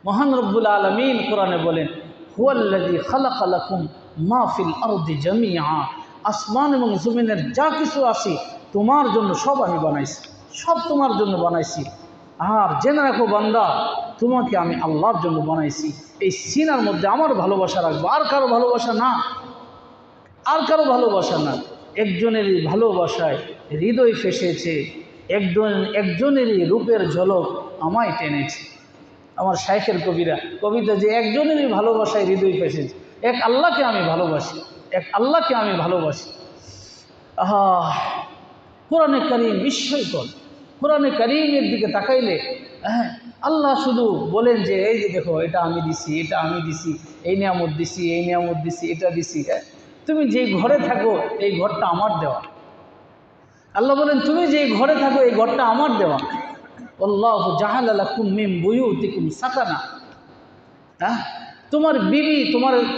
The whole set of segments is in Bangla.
মহান রব্বুল আলামিন কোরআনে বলেন, হুয়াল্লাযী খালাকা লাকুম মা ফিল আরদি জামিআ, আসমান এবং জমিনের যা কিছু আছে তোমার জন্য সব আমি বানাইছি, সব তোমার জন্য বানাইছি। আর জেনে রাখো বান্দা, তোমাকে আমি আল্লাহর জন্য বানাইছি। এই সিনার মধ্যে আমার ভালোবাসা রাখবো, আর কারো ভালোবাসা না, আর কারো ভালোবাসা না। একজনেরই ভালোবাসায় হৃদয় ফেসেছে, একজনেরই রূপের ঝলক আমায় টেনেছে। আমার শাইখের কবিতা যে একজনেরই ভালোবাসায় হৃদয় ফেসেছে, এক আল্লাহকে আমি ভালোবাসি, এক আল্লাহকে আমি ভালোবাসি। আহা, কোরআনে কারীম বিস্ময়কর। কোরআনে কারীমের দিকে তাকাইলে হ্যাঁ, আল্লাহ শুধু বলেন যে এই যে দেখো, এটা আমি দিছি, এটা আমি দিছি, এই নিয়ামত দিছি, এই নিয়ামত দিছি, এটা দিছি। হ্যাঁ, তুমি যেই ঘরে থাকো এই ঘরটা আমার দেওয়া। আল্লাহ বলেন তুমি যেই ঘরে থাকো এই ঘরটা আমার দেওয়া। আল্লাহু জাআলা লাকুম মিন বুয়ুতিকুম সাকানা। হ্যাঁ, তোমার বিবি,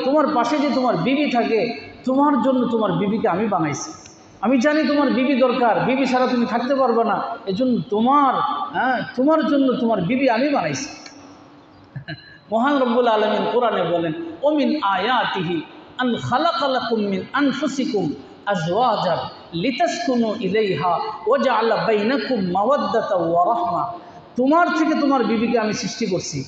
তোমার পাশে যে তোমার বিবি থাকে, তোমার জন্য তোমার বিবিকে আমি বানাইছি। আমি জানি তোমার বিবি দরকার, বিবি ছাড়া তুমি থাকতে পারবে না, এজন্য তোমার জন্য তোমার বিবি আমি বানাইছি। মহান রব্বুল আলামিন কোরআনে বলেন, ওমিন আয়াতিহি আন খালাকা লাকুম মিন আনফুসিকুম আজওয়াজান লিতাসকুনু ইলাইহা ওয়া জাআলা বাইনাকুম মাওয়াদ্দাতা ওয়া রাহমা। তোমার থেকে তোমার বিবিকে আমি সৃষ্টি করছি,